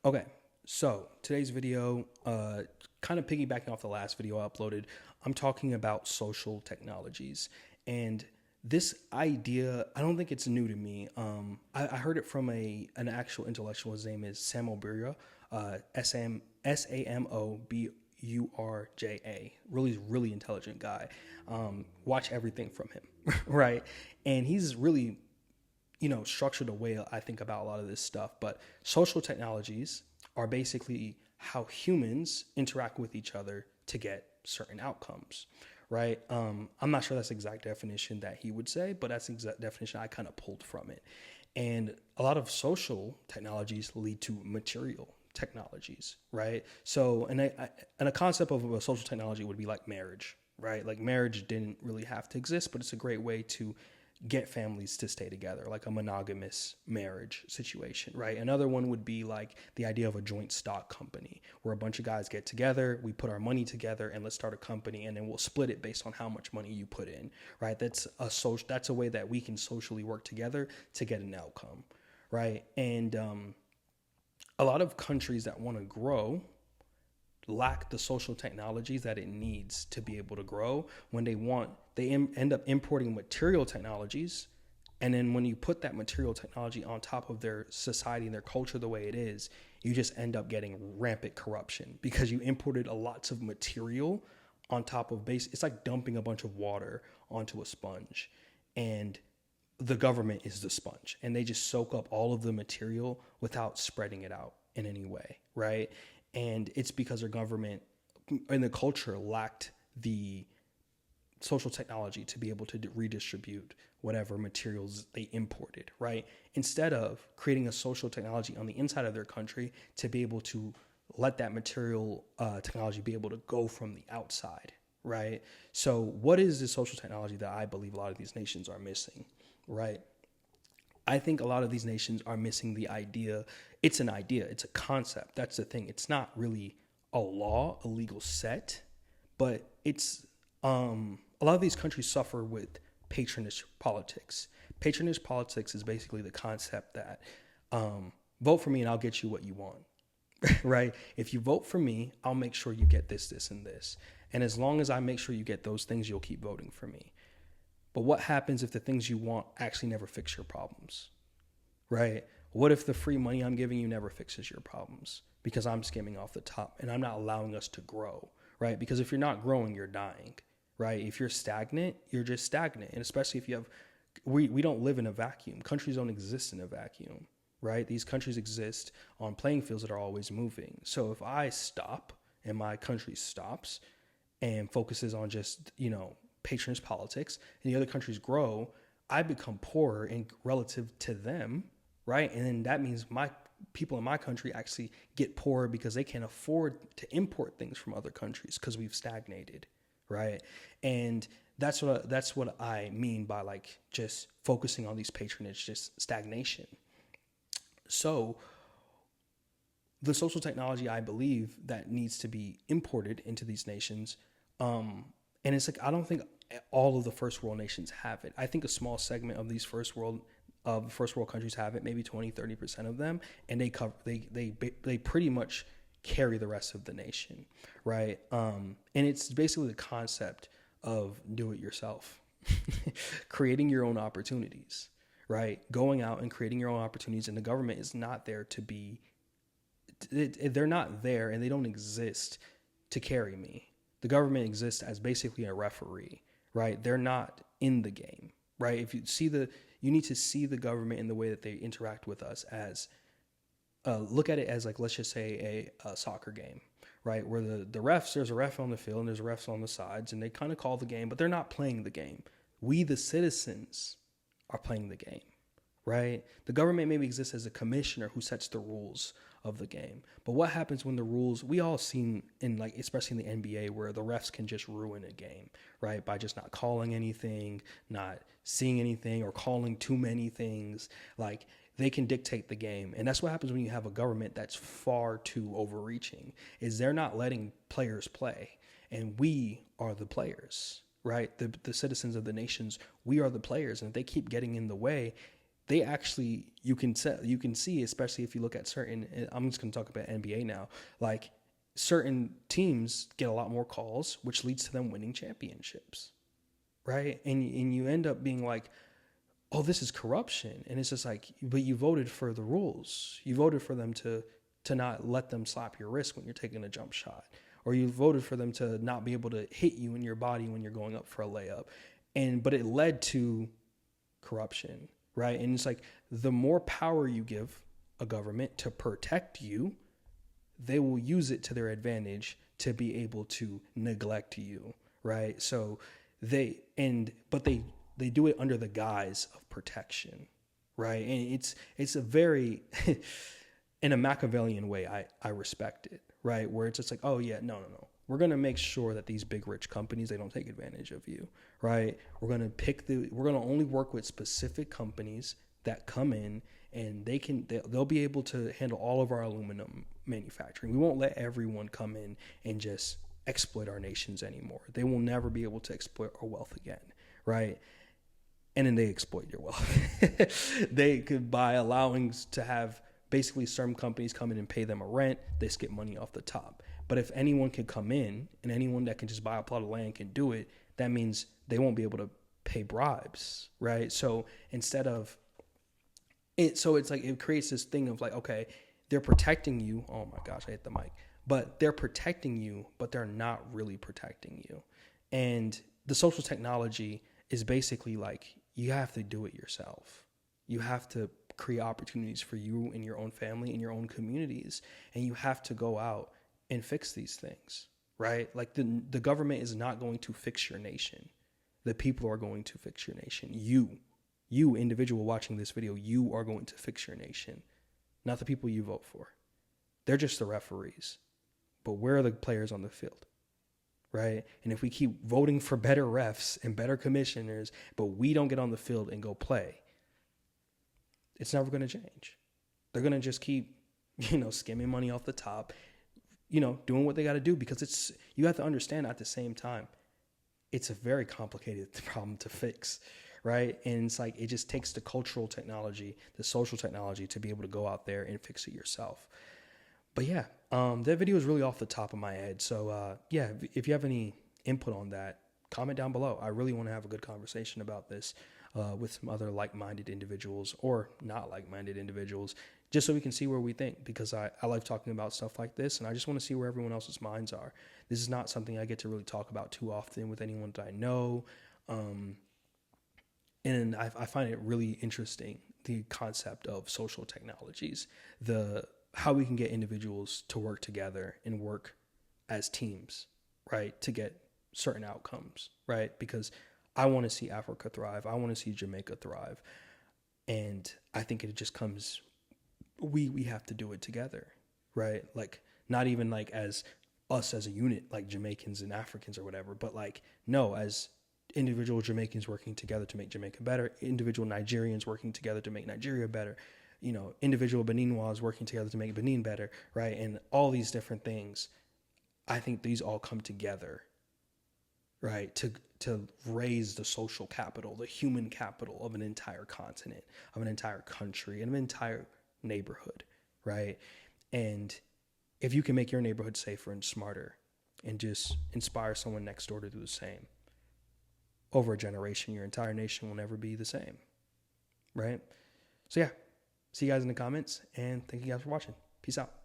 Okay, so today's video, kind of piggybacking off the last video I uploaded, I'm talking about social technologies. And this idea, I don't think it's new to me. I heard it from an actual intellectual. His name is Samoburja, Samoburja. Really intelligent guy. Watch everything from him, right? And he's really structured a way I think about a lot of this stuff. But social technologies are basically how humans interact with each other to get certain outcomes, right? I'm not sure that's the exact definition that he would say, but that's the exact definition I kind of pulled from it. And a lot of social technologies lead to material technologies, right? So, and a concept of a social technology would be like marriage, right? Like marriage didn't really have to exist, but it's a great way to get families to stay together, like a monogamous marriage situation, right? Another one would be like the idea of a joint stock company where a bunch of guys get together, we put our money together and let's start a company and then we'll split it based on how much money you put in, right? That's a way that we can socially work together to get an outcome, right? And a lot of countries that want to grow lack the social technologies that it needs to be able to grow. When they end up importing material technologies, and then when you put that material technology on top of their society and their culture the way it is, you just end up getting rampant corruption because you imported a lots of material on top of base. It's like dumping a bunch of water onto a sponge, and the government is the sponge, and they just soak up all of the material without spreading it out in any way, right? And it's because their government and the culture lacked the social technology to be able to redistribute whatever materials they imported, right? Instead of creating a social technology on the inside of their country to be able to let that material technology be able to go from the outside, right? So what is the social technology that I believe a lot of these nations are missing, right? I think a lot of these nations are missing the idea. It's an idea. It's a concept. That's the thing. It's not really a law, a legal set, but it's a lot of these countries suffer with patronage politics. Patronage politics is basically the concept that vote for me and I'll get you what you want, right? If you vote for me, I'll make sure you get this, this, and this. And as long as I make sure you get those things, you'll keep voting for me. But what happens if the things you want actually never fix your problems, right? What if the free money I'm giving you never fixes your problems because I'm skimming off the top and I'm not allowing us to grow, right? Because if you're not growing, you're dying, right? If you're stagnant, you're just stagnant. And especially if you have, we don't live in a vacuum. Countries don't exist in a vacuum, right? These countries exist on playing fields that are always moving. So if I stop and my country stops and focuses on just, patronage politics, and the other countries grow, I become poorer in relative to them, right? And then that means my people in my country actually get poorer because they can't afford to import things from other countries because we've stagnated, right? And that's what I mean by like just focusing on these patronage, just stagnation. So the social technology I believe that needs to be imported into these nations, and it's like, I don't think all of the first world nations have it. I think a small segment of these first world countries have it, maybe 20-30% of them. And they pretty much carry the rest of the nation. Right. And it's basically the concept of do it yourself, creating your own opportunities, right? Going out and creating your own opportunities. And the government is not there they're not there and they don't exist to carry me. The government exists as basically a referee, right? They're not in the game, right? If you need to see the government in the way that they interact with us as, look at it as like, let's just say a soccer game, right? Where there's a ref on the field and there's refs on the sides and they kind of call the game, but they're not playing the game. We, the citizens, are playing the game, right? The government maybe exists as a commissioner who sets the rules of the game. But what happens when the rules, we all seen in like, especially in the NBA where the refs can just ruin a game, right? By just not calling anything, not seeing anything or calling too many things. Like they can dictate the game. And that's what happens when you have a government that's far too overreaching, is they're not letting players play. And we are the players, right? The citizens of the nations, we are the players. And if they keep getting in the way, they actually, you can see, especially if you look at certain, I'm just going to talk about NBA now, like certain teams get a lot more calls, which leads to them winning championships, right? And you end up being like, oh, this is corruption. And it's just like, but you voted for the rules. You voted for them to not let them slap your wrist when you're taking a jump shot, or you voted for them to not be able to hit you in your body when you're going up for a layup. But it led to corruption, right? And it's like, the more power you give a government to protect you, they will use it to their advantage to be able to neglect you, right? So they do it under the guise of protection, right? And it's a very in a Machiavellian way, I respect it, right? Where it's just like, oh yeah, no. We're going to make sure that these big rich companies, they don't take advantage of you, right? We're going to only work with specific companies that come in, and they'll be able to handle all of our aluminum manufacturing. We won't let everyone come in and just exploit our nations anymore. They will never be able to exploit our wealth again, right? And then they exploit your wealth. They could, by allowing to have basically some companies come in and pay them a rent, they skip money off the top. But if anyone can come in, and anyone that can just buy a plot of land can do it, that means they won't be able to pay bribes, right? So instead of it, so it's like, it creates this thing of like, okay, they're protecting you. Oh my gosh, I hit the mic. But they're protecting you, but they're not really protecting you. And the social technology is basically like, you have to do it yourself. You have to create opportunities for you and your own family and your own communities. And you have to go out and fix these things, right? Like the government is not going to fix your nation. The people are going to fix your nation. You individual watching this video, you are going to fix your nation, not the people you vote for. They're just the referees, but we're the players on the field, right? And if we keep voting for better refs and better commissioners, but we don't get on the field and go play, it's never going to change. They're going to just keep, skimming money off the top, doing what they got to do, because you have to understand at the same time, it's a very complicated problem to fix, right? And it's like, it just takes the cultural technology, the social technology to be able to go out there and fix it yourself. But yeah, that video is really off the top of my head. So yeah, if you have any input on that, comment down below. I really want to have a good conversation about this with some other like-minded individuals, or not like-minded individuals, just so we can see where we think, because I like talking about stuff like this, and I just want to see where everyone else's minds are. This is not something I get to really talk about too often with anyone that I know. And I find it really interesting, the concept of social technologies, how we can get individuals to work together and work as teams, right, to get certain outcomes, right? Because I want to see Africa thrive. I want to see Jamaica thrive. And I think it just comes, we have to do it together, right? Like, not even like as us as a unit, like Jamaicans and Africans or whatever, but like, no, as individual Jamaicans working together to make Jamaica better, individual Nigerians working together to make Nigeria better, individual Beninois working together to make Benin better, right? And all these different things, I think these all come together, right, to raise the social capital, the human capital of an entire continent, of an entire country, and an entire neighborhood, right? And if you can make your neighborhood safer and smarter and just inspire someone next door to do the same, over a generation, your entire nation will never be the same, right? So yeah, see you guys in the comments, and thank you guys for watching. Peace out.